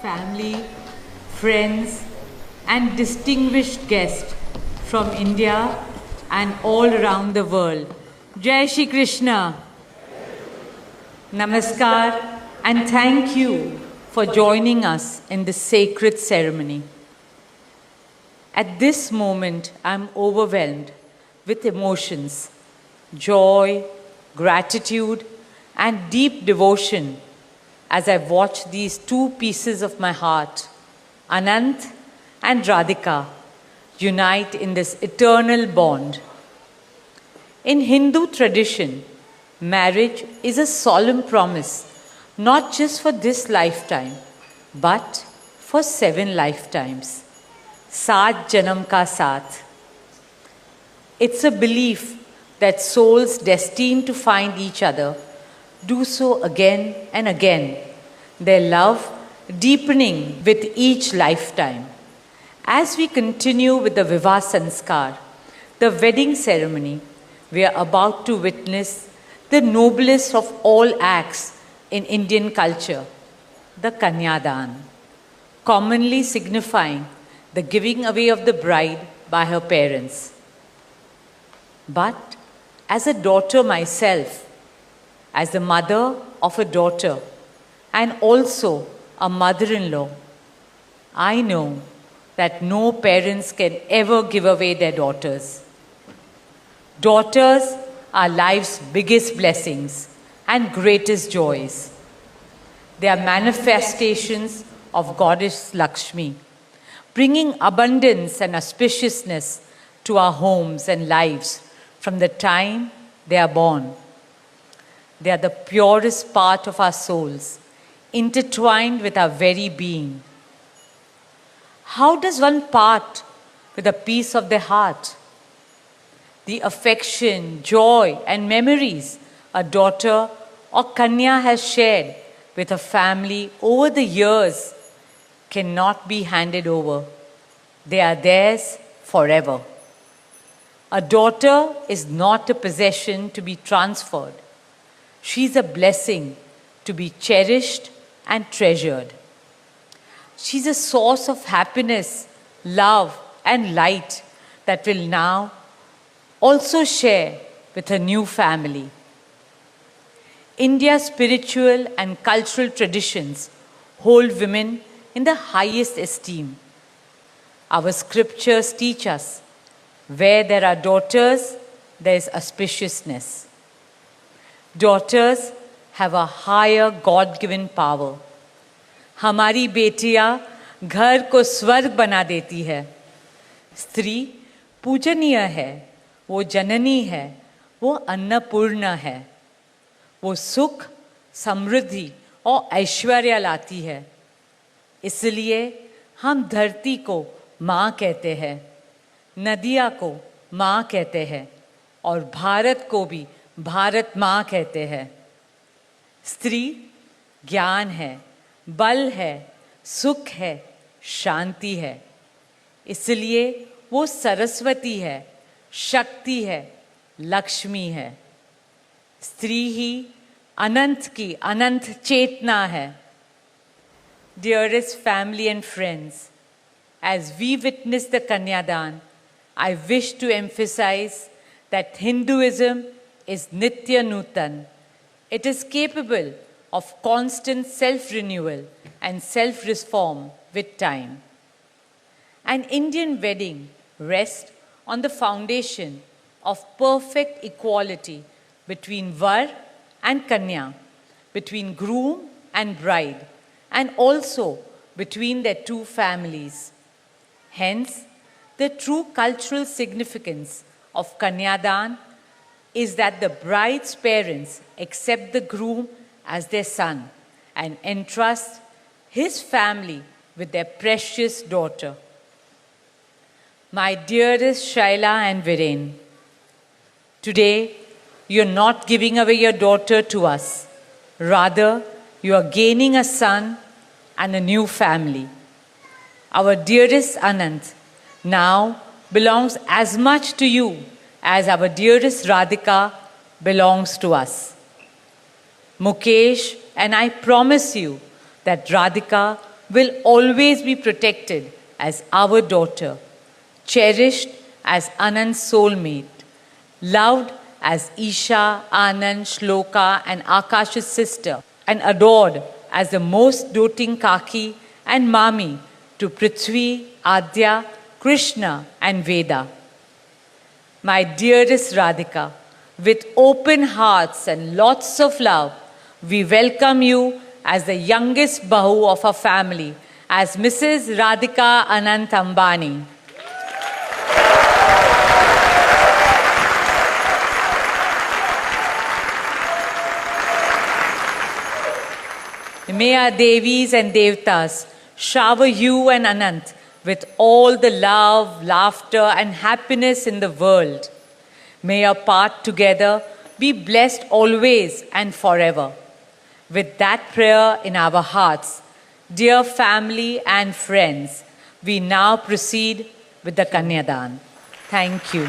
family, friends, and distinguished guests from India and all around the world. Jai Shri Krishna. Namaskar, and thank you for joining us in this sacred ceremony. At this moment, I am overwhelmed with emotions, joy, gratitude, and deep devotion as I watch these two pieces of my heart, Anant and Radhika, unite in this eternal bond. In Hindu tradition, marriage is a solemn promise, not just for this lifetime, but for 7 lifetimes. Saat Janam Ka Saath. It's a belief that souls destined to find each other do so again and again, their love deepening with each lifetime. As we continue with the Vivah Sanskar, the wedding ceremony, we are about to witness the noblest of all acts in Indian culture, the Kanyadan, commonly signifying the giving away of the bride by her parents. But as a daughter myself, as the mother of a daughter and also a mother-in-law, I know that no parents can ever give away their daughters. Daughters are life's biggest blessings and greatest joys. They are manifestations of Goddess Lakshmi, bringing abundance and auspiciousness to our homes and lives from the time they are born. They are the purest part of our souls, intertwined with our very being. How does one part with a piece of the heart? The affection, joy, and memories a daughter or Kanya has shared with her family over the years cannot be handed over. They are theirs forever. A daughter is not a possession to be transferred. She is a blessing to be cherished and treasured. She is a source of happiness, love, and light that will now also share with her new family. India's spiritual and cultural traditions hold women in the highest esteem. Our scriptures teach us, where there are daughters, there is auspiciousness. Daughters have a higher God-given power. हमारी बेटियां घर को स्वर्ग बना देती है. स्त्री पूजनीय है, वो जननी है, वो अन्नपूर्णा है. वो सुख, समृद्धि और ऐश्वर्य लाती है. इसलिए हम धरती को माँ कहते हैं, नदिया को माँ कहते हैं और भारत को भी भारत माँ कहते हैं. स्त्री ज्ञान है, बल है, सुख है, शांति है. इसलिए वो सरस्वती है, शक्ति है, लक्ष्मी है. स्त्री ही अनंत की अनंत चेतना है. Dearest family and friends, as we witness the Kanyadan, I wish to emphasize that Hinduism is Nitya Nutan. It is capable of constant self-renewal and self-reform with time. An Indian wedding rests on the foundation of perfect equality between Var and Kanya, between groom and bride, and also between their two families. Hence, the true cultural significance of Kanyadan is that the bride's parents accept the groom as their son and entrust his family with their precious daughter. My dearest Shaila and Viren, today you are not giving away your daughter to us. Rather, you are gaining a son and a new family. Our dearest Anant now belongs as much to you as our dearest Radhika belongs to us. Mukesh and I promise you that Radhika will always be protected as our daughter, cherished as Anand's soulmate, loved as Isha, Anand, Shloka, and Akash's sister, and adored as the most doting Kaki and Mami to Prithvi, Adya, Krishna, and Veda. My dearest Radhika, with open hearts and lots of love, we welcome you as the youngest Bahu of our family, as Mrs. Radhika Anant Ambani. May our Devis and Devtas shower you and Anant with all the love, laughter, and happiness in the world. May your path together be blessed always and forever. With that prayer in our hearts, dear family and friends, we now proceed with the Kanyadan. Thank you.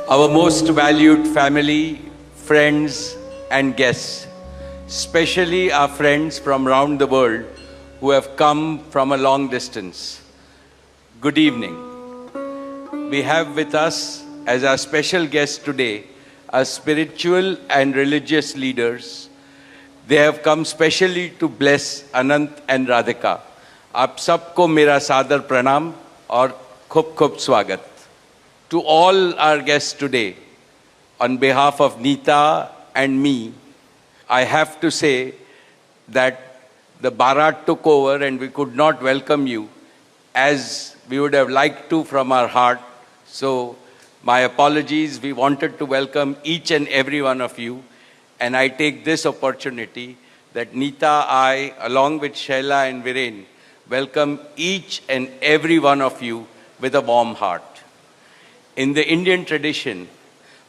Our most valued family, friends and guests, especially our friends from around the world who have come from a long distance. Good evening. We have with us as our special guests today our spiritual and religious leaders. They have come specially to bless Anant and Radhika. आप सबको मेरा सादर प्रणाम और खूब खूब स्वागत. To all our guests today, on behalf of Neeta and me, I have to say that the Bharat took over and we could not welcome you as we would have liked to from our heart. So my apologies. We wanted to welcome each and every one of you. And I take this opportunity that Neeta, I, along with Shaila and Viren, welcome each and every one of you with a warm heart. In the Indian tradition,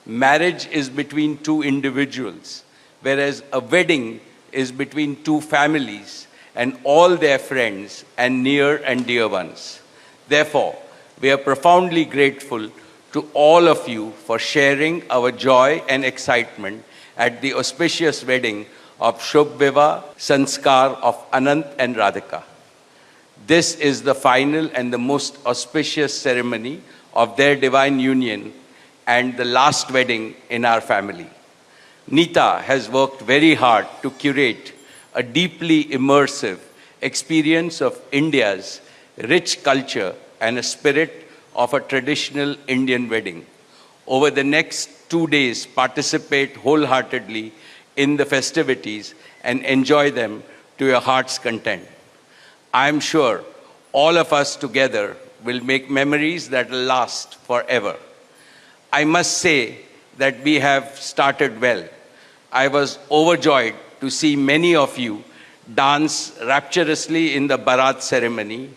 marriage is between two individuals, whereas a wedding is between two families and all their friends and near and dear ones. Therefore, we are profoundly grateful to all of you for sharing our joy and excitement at the auspicious wedding of Shubh Vivah Sanskar of Anant and Radhika. This is the final and the most auspicious ceremony of their divine union and the last wedding in our family. Neeta has worked very hard to curate a deeply immersive experience of India's rich culture and a spirit of a traditional Indian wedding. Over the next 2 days, participate wholeheartedly in the festivities and enjoy them to your heart's content. I am sure all of us together will make memories that will last forever. I must say that we have started well. I was overjoyed to see many of you dance rapturously in the Bharat ceremony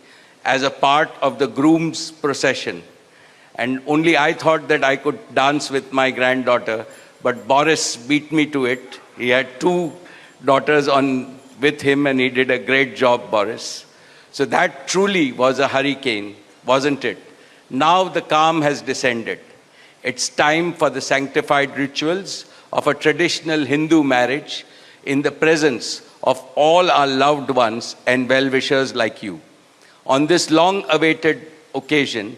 as a part of the groom's procession. And only I thought that I could dance with my granddaughter, but Boris beat me to it. He had 2 daughters with him and he did a great job, Boris. So that truly was a hurricane, wasn't it? Now the calm has descended. It's time for the sanctified rituals of a traditional Hindu marriage in the presence of all our loved ones and well-wishers like you. On this long-awaited occasion,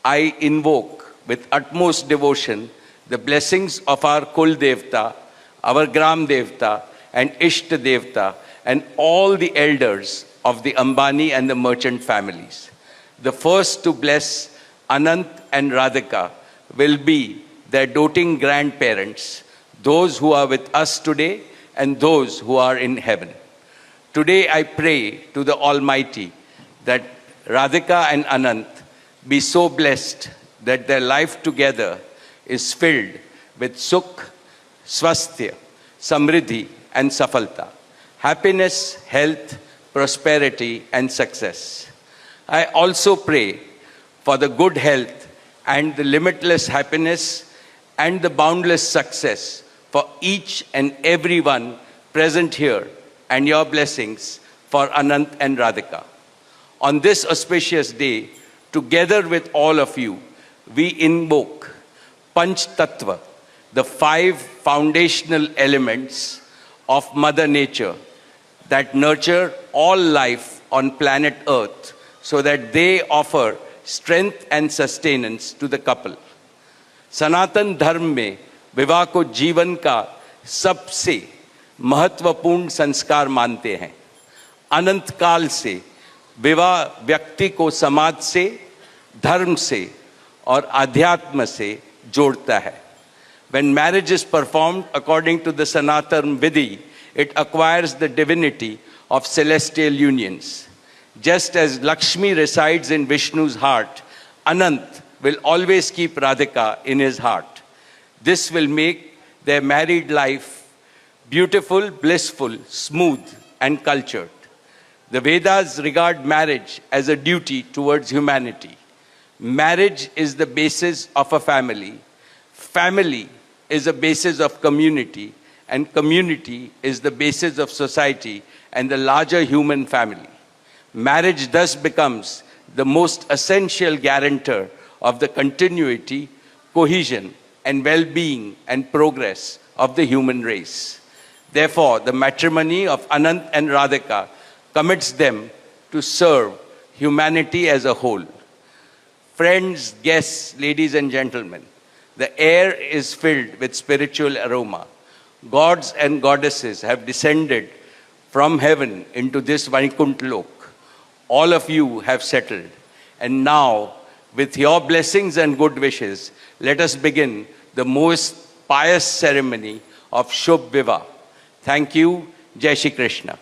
I invoke with utmost devotion the blessings of our Kul Devta, our Gram Devta, and Ishta Devta, and all the elders of the Ambani and the merchant families. The first to bless Anant and Radhika will be their doting grandparents, those who are with us today and those who are in heaven. Today I pray to the Almighty that Radhika and Anant be so blessed that their life together is filled with sukh, swasthya, samriddhi and safalta, happiness, health, prosperity and success. I also pray for the good health and the limitless happiness and the boundless success for each and every one present here, and your blessings for Anant and Radhika. On this auspicious day, together with all of you, we invoke Panch Tattva, the 5 foundational elements of Mother Nature that nurture all life on planet Earth so that they offer strength and sustenance to the couple. सनातन धर्म में विवाह को जीवन का सबसे महत्वपूर्ण संस्कार मानते हैं। अनंत काल से विवाह व्यक्ति को समाज से, धर्म से और आध्यात्म से जोड़ता है। When marriage is performed according to the Sanatan Vidhi, it acquires the divinity of celestial unions. Just as Lakshmi resides in Vishnu's heart, Anant will always keep Radhika in his heart. This will make their married life beautiful, blissful, smooth, and cultured. The Vedas regard marriage as a duty towards humanity. Marriage is the basis of a family. Family is the basis of community, and community is the basis of society and the larger human family. Marriage thus becomes the most essential guarantor of the continuity, cohesion, and well-being and progress of the human race. Therefore, the matrimony of Anant and Radhika commits them to serve humanity as a whole. Friends, guests, ladies and gentlemen, the air is filled with spiritual aroma. Gods and goddesses have descended from heaven into this Vaikuntha Lok. All of you have settled. And now, with your blessings and good wishes, let us begin the most pious ceremony of Shubh Vivah. Thank you. Jai Shri Krishna.